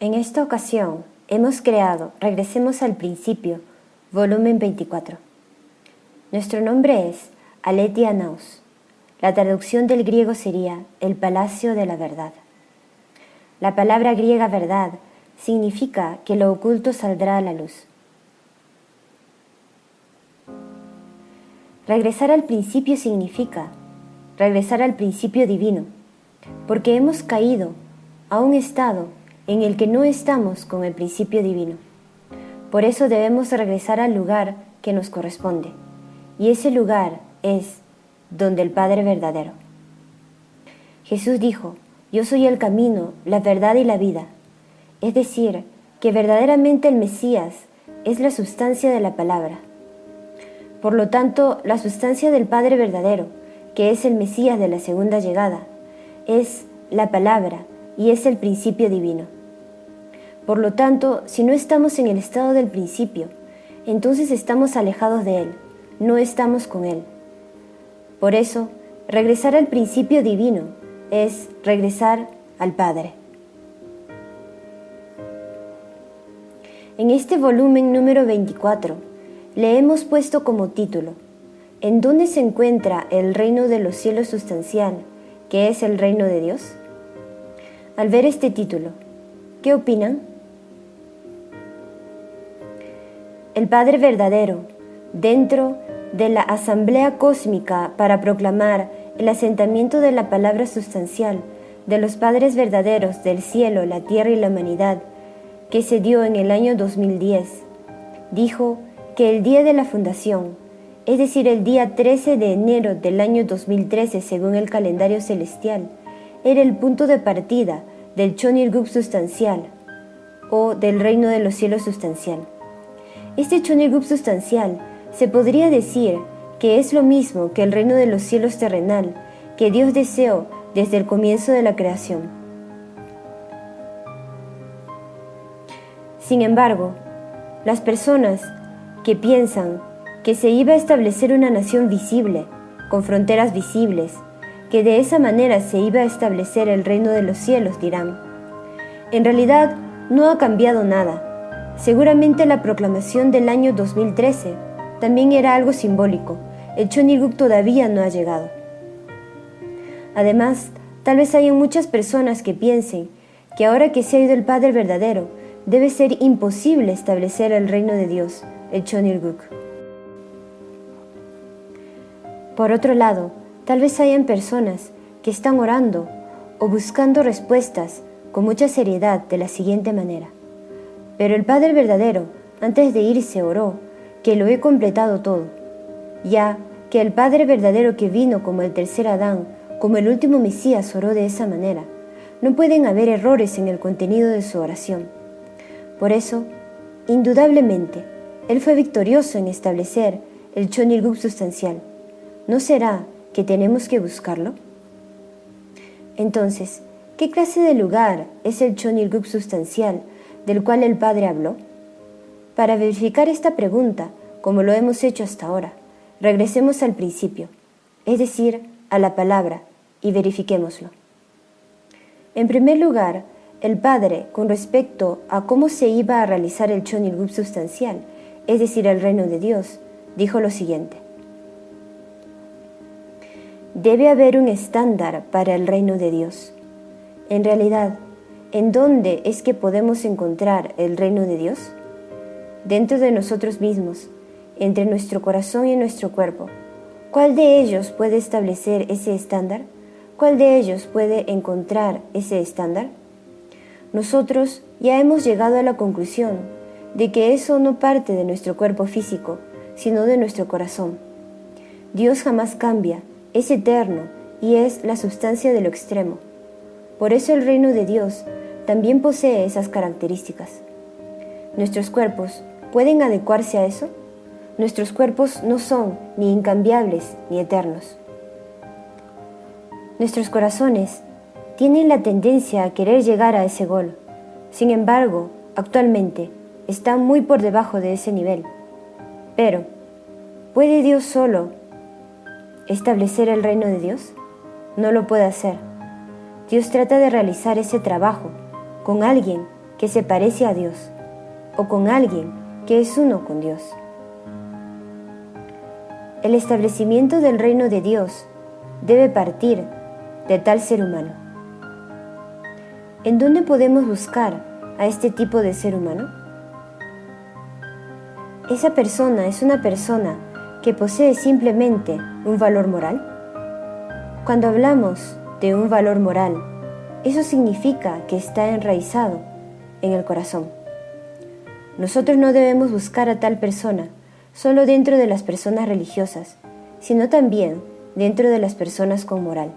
En esta ocasión hemos creado Regresemos al Principio, volumen 24. Nuestro nombre es Aletheia Nous. La traducción del griego sería el Palacio de la Verdad. La palabra griega verdad significa que lo oculto saldrá a la luz. Regresar al principio significa regresar al principio divino, porque hemos caído a un estado en el que no estamos con el principio divino. Por eso debemos regresar al lugar que nos corresponde, y ese lugar es donde el Padre verdadero. Jesús dijo: yo soy el camino, la verdad y la vida, es decir, que verdaderamente el Mesías es la sustancia de la palabra. Por lo tanto, la sustancia del Padre verdadero, que es el Mesías de la segunda llegada, es la palabra y es el principio divino. Por lo tanto, si no estamos en el estado del principio, entonces estamos alejados de Él, no estamos con Él. Por eso, regresar al principio divino es regresar al Padre. En este volumen número 24, le hemos puesto como título: ¿en dónde se encuentra el reino de los cielos sustancial, que es el reino de Dios? Al ver este título, ¿qué opinan? El Padre verdadero, dentro de la asamblea cósmica para proclamar el asentamiento de la palabra sustancial de los Padres verdaderos del cielo, la tierra y la humanidad, que se dio en el año 2010, dijo que el día de la fundación, es decir, el día 13 de enero del año 2013 según el calendario celestial, era el punto de partida del Chonilgup sustancial, o del reino de los cielos sustancial. Este Chonilgup sustancial se podría decir que es lo mismo que el reino de los cielos terrenal que Dios deseó desde el comienzo de la creación. Sin embargo, las personas que piensan que se iba a establecer una nación visible, con fronteras visibles, que de esa manera se iba a establecer el reino de los cielos, dirán: en realidad no ha cambiado nada. Seguramente la proclamación del año 2013 también era algo simbólico. El Chonilgup todavía no ha llegado. Además, tal vez haya muchas personas que piensen que ahora que se ha ido el Padre verdadero, debe ser imposible establecer el reino de Dios, el Chonilgup. Por otro lado, tal vez hayan personas que están orando o buscando respuestas con mucha seriedad de la siguiente manera: pero el Padre verdadero, antes de irse, oró que lo he completado todo, ya que el Padre verdadero que vino como el tercer Adán, como el último Mesías, oró de esa manera. No pueden haber errores en el contenido de su oración. Por eso, indudablemente, Él fue victorioso en establecer el Chonilgup sustancial. ¿No será que tenemos que buscarlo? Entonces, ¿qué clase de lugar es el Chonilgup sustancial del cual el Padre habló? Para verificar esta pregunta, como lo hemos hecho hasta ahora, regresemos al principio, es decir, a la palabra, y verifiquémoslo. En primer lugar, el Padre, con respecto a cómo se iba a realizar el Chonilgup sustancial, es decir, el reino de Dios, dijo lo siguiente: debe haber un estándar para el reino de Dios. En realidad, ¿en dónde es que podemos encontrar el reino de Dios? Dentro de nosotros mismos, entre nuestro corazón y nuestro cuerpo. ¿Cuál de ellos puede establecer ese estándar? ¿Cuál de ellos puede encontrar ese estándar? Nosotros ya hemos llegado a la conclusión de que eso no parte de nuestro cuerpo físico, sino de nuestro corazón. Dios jamás cambia, es eterno y es la sustancia de lo extremo. Por eso el reino de Dios también posee esas características. ¿Nuestros cuerpos pueden adecuarse a eso? Nuestros cuerpos no son ni incambiables ni eternos. Nuestros corazones tienen la tendencia a querer llegar a ese gol. Sin embargo, actualmente están muy por debajo de ese nivel. Pero, ¿puede Dios solo establecer el reino de Dios? No lo puede hacer. Dios trata de realizar ese trabajo con alguien que se parece a Dios, o con alguien que es uno con Dios. El establecimiento del reino de Dios debe partir de tal ser humano. ¿En dónde podemos buscar a este tipo de ser humano? Esa persona es una persona que posee simplemente un valor moral. Cuando hablamos de un valor moral, eso significa que está enraizado en el corazón. Nosotros no debemos buscar a tal persona solo dentro de las personas religiosas, sino también dentro de las personas con moral.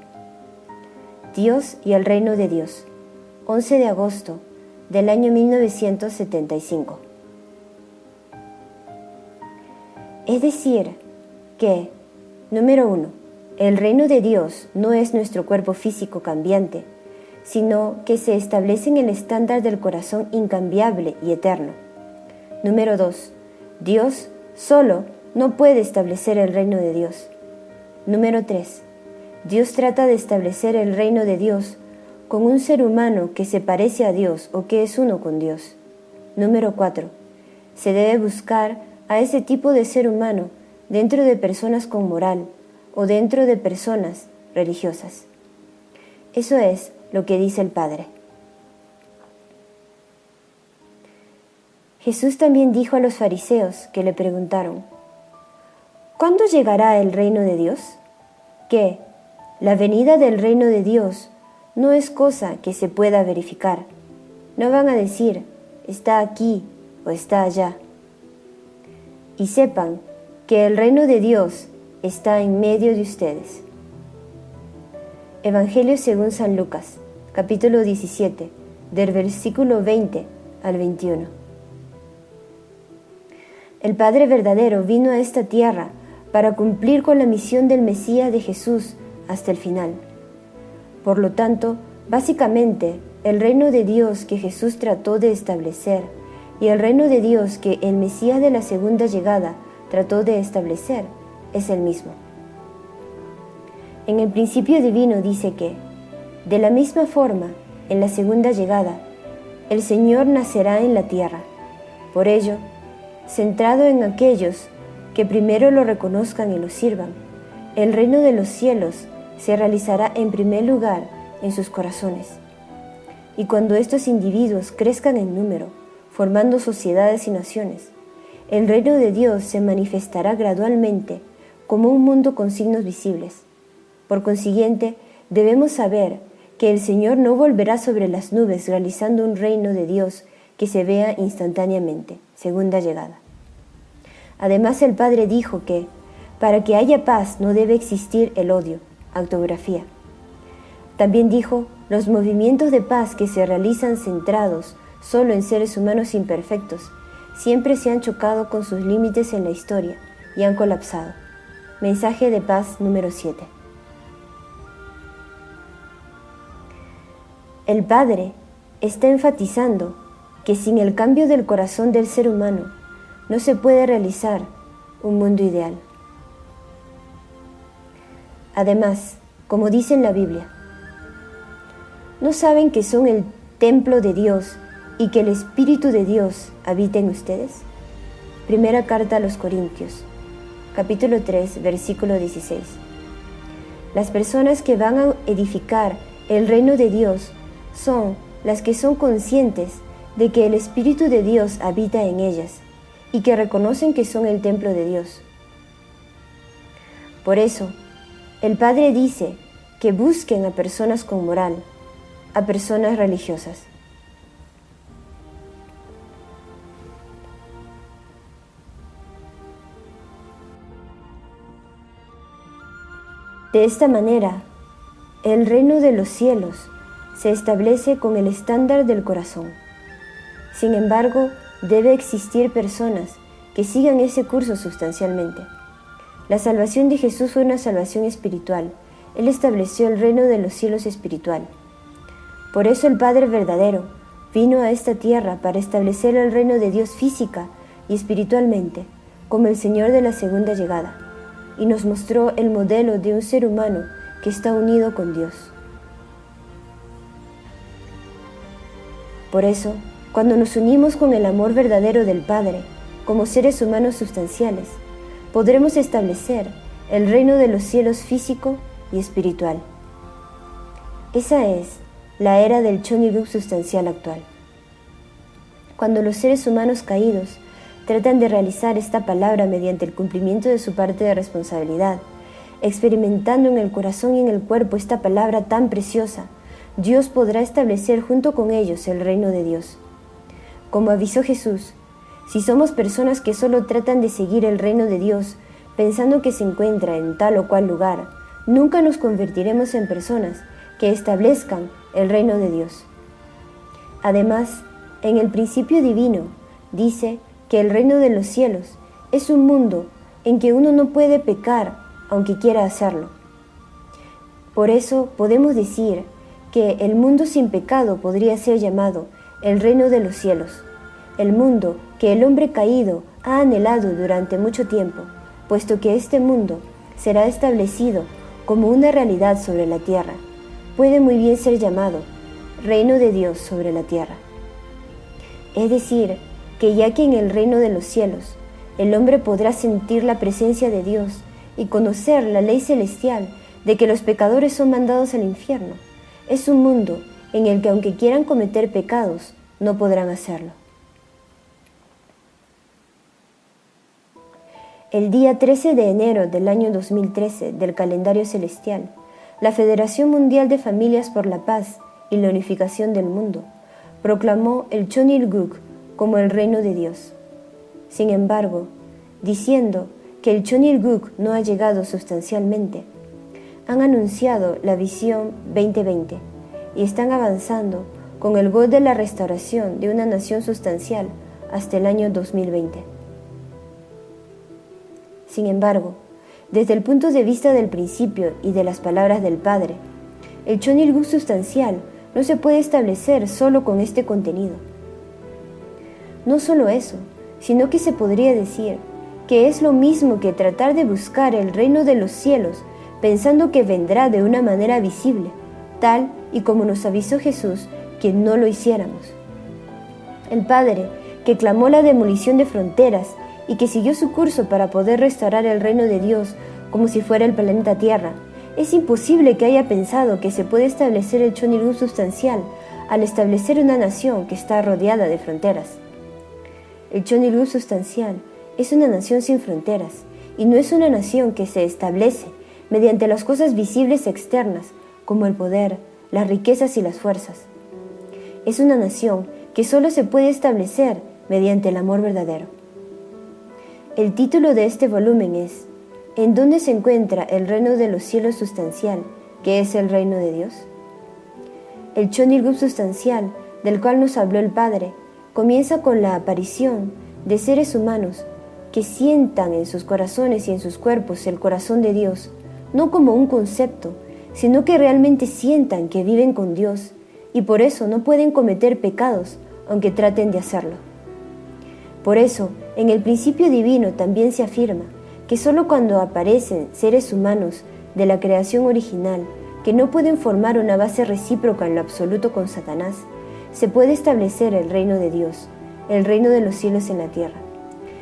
Dios y el reino de Dios, 11 de agosto del año 1975. Es decir, que, número 1, el reino de Dios no es nuestro cuerpo físico cambiante, sino que se establece en el estándar del corazón incambiable y eterno. Número 2, Dios solo no puede establecer el reino de Dios. Número 3, Dios trata de establecer el reino de Dios con un ser humano que se parece a Dios o que es uno con Dios. Número 4, se debe buscar a ese tipo de ser humano dentro de personas con moral o dentro de personas religiosas. Eso es lo que dice el Padre. Jesús también dijo a los fariseos que le preguntaron: ¿cuándo llegará el reino de Dios? Que la venida del reino de Dios no es cosa que se pueda verificar. No van a decir, está aquí o está allá. Y sepan que el reino de Dios está en medio de ustedes. Evangelio según San Lucas, capítulo 17, del versículo 20 al 21. El Padre verdadero vino a esta tierra para cumplir con la misión del Mesías de Jesús hasta el final. Por lo tanto, básicamente, el reino de Dios que Jesús trató de establecer y el reino de Dios que el Mesías de la segunda llegada trató de establecer es el mismo. En el principio divino dice que, de la misma forma, en la segunda llegada, el Señor nacerá en la tierra. Por ello, centrado en aquellos que primero lo reconozcan y lo sirvan, el reino de los cielos se realizará en primer lugar en sus corazones. Y cuando estos individuos crezcan en número, formando sociedades y naciones, el reino de Dios se manifestará gradualmente como un mundo con signos visibles. Por consiguiente, debemos saber que el Señor no volverá sobre las nubes realizando un reino de Dios que se vea instantáneamente, segunda llegada. Además, el Padre dijo que, para que haya paz no debe existir el odio, autografía. También dijo, los movimientos de paz que se realizan centrados solo en seres humanos imperfectos, siempre se han chocado con sus límites en la historia y han colapsado. Mensaje de paz número 7. El Padre está enfatizando que sin el cambio del corazón del ser humano no se puede realizar un mundo ideal. Además, como dice en la Biblia, ¿no saben que son el templo de Dios y que el Espíritu de Dios habita en ustedes? Primera carta a los Corintios, capítulo 3, versículo 16. Las personas que van a edificar el reino de Dios son las que son conscientes de que el Espíritu de Dios habita en ellas y que reconocen que son el templo de Dios. Por eso, el Padre dice que busquen a personas con moral, a personas religiosas. De esta manera, el reino de los cielos se establece con el estándar del corazón. Sin embargo, debe existir personas que sigan ese curso sustancialmente. La salvación de Jesús fue una salvación espiritual. Él estableció el reino de los cielos espiritual. Por eso el Padre verdadero vino a esta tierra para establecer el reino de Dios física y espiritualmente, como el Señor de la segunda llegada, y nos mostró el modelo de un ser humano que está unido con Dios. Por eso, Cuando nos unimos con el amor verdadero del Padre, como seres humanos sustanciales, podremos establecer el reino de los cielos físico y espiritual. Esa es la era del Choniluk sustancial actual. Cuando los seres humanos caídos tratan de realizar esta palabra mediante el cumplimiento de su parte de responsabilidad, experimentando en el corazón y en el cuerpo esta palabra tan preciosa, Dios podrá establecer junto con ellos el reino de Dios. Como avisó Jesús, si somos personas que solo tratan de seguir el reino de Dios pensando que se encuentra en tal o cual lugar, nunca nos convertiremos en personas que establezcan el reino de Dios. Además, en el principio divino dice que el reino de los cielos es un mundo en que uno no puede pecar aunque quiera hacerlo. Por eso podemos decir que el mundo sin pecado podría ser llamado el reino de los cielos, el mundo que el hombre caído ha anhelado durante mucho tiempo, puesto que este mundo será establecido como una realidad sobre la tierra. Puede muy bien ser llamado reino de Dios sobre la tierra. Es decir, que ya que en el reino de los cielos el hombre podrá sentir la presencia de Dios y conocer la ley celestial de que los pecadores son mandados al infierno, es un mundo en el que aunque quieran cometer pecados, no podrán hacerlo. El día 13 de enero del año 2013 del calendario celestial, la Federación Mundial de Familias por la Paz y la Unificación del Mundo proclamó el Chonilguk como el reino de Dios. Sin embargo, diciendo que el Chonilguk no ha llegado sustancialmente, han anunciado la Visión 2020 y están avanzando con el gol de la restauración de una nación sustancial hasta el año 2020. Sin embargo, desde el punto de vista del principio y de las palabras del Padre, el Chonilguk sustancial no se puede establecer solo con este contenido. No solo eso, sino que se podría decir que es lo mismo que tratar de buscar el reino de los cielos pensando que vendrá de una manera visible, tal y como nos avisó Jesús que no lo hiciéramos. El Padre, que clamó la demolición de fronteras y que siguió su curso para poder restaurar el reino de Dios como si fuera el planeta Tierra, es imposible que haya pensado que se puede establecer el Chonilguk sustancial al establecer una nación que está rodeada de fronteras. El Chonilguk sustancial es una nación sin fronteras y no es una nación que se establece mediante las cosas visibles externas como el poder, las riquezas y las fuerzas. Es una nación que solo se puede establecer mediante el amor verdadero. El título de este volumen es ¿En dónde se encuentra el reino de los cielos sustancial, que es el reino de Dios? El Chonilguk sustancial, del cual nos habló el Padre, comienza con la aparición de seres humanos que sientan en sus corazones y en sus cuerpos el corazón de Dios, no como un concepto, sino que realmente sientan que viven con Dios y por eso no pueden cometer pecados, aunque traten de hacerlo. Por eso, en el principio divino también se afirma que solo cuando aparecen seres humanos de la creación original que no pueden formar una base recíproca en lo absoluto con Satanás, se puede establecer el reino de Dios, el reino de los cielos en la tierra.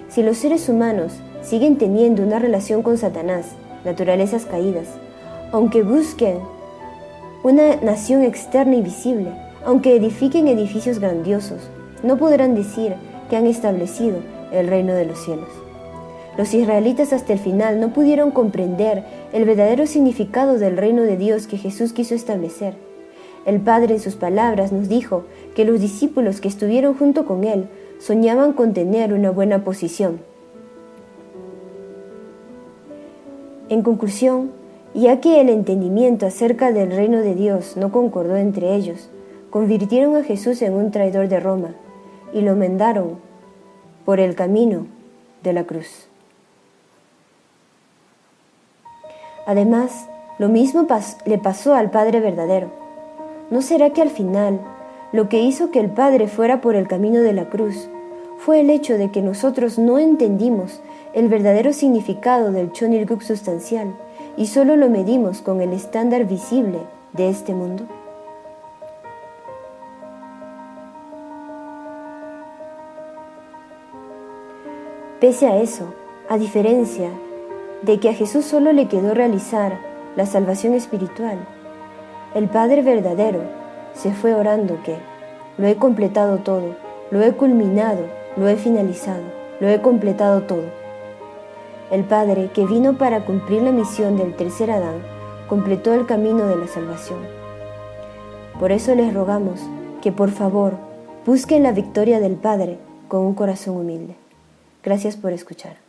Si los seres humanos siguen teniendo una relación con Satanás, naturalezas caídas, aunque busquen una nación externa y visible, aunque edifiquen edificios grandiosos, no podrán decir que han establecido el reino de los cielos. Los israelitas hasta el final no pudieron comprender el verdadero significado del reino de Dios que Jesús quiso establecer. El Padre en sus palabras nos dijo que los discípulos que estuvieron junto con Él soñaban con tener una buena posición. En conclusión, ya que el entendimiento acerca del reino de Dios no concordó entre ellos, convirtieron a Jesús en un traidor de Roma y lo mandaron por el camino de la cruz. Además, lo mismo le pasó al Padre verdadero. ¿No será que al final lo que hizo que el Padre fuera por el camino de la cruz fue el hecho de que nosotros no entendimos el verdadero significado del Chonilguk sustancial y solo lo medimos con el estándar visible de este mundo? Pese a eso, a diferencia de que a Jesús solo le quedó realizar la salvación espiritual, el Padre verdadero se fue orando que lo he completado todo, lo he culminado, lo he finalizado, lo he completado todo. El Padre, que vino para cumplir la misión del tercer Adán, completó el camino de la salvación. Por eso les rogamos que por favor busquen la victoria del Padre con un corazón humilde. Gracias por escuchar.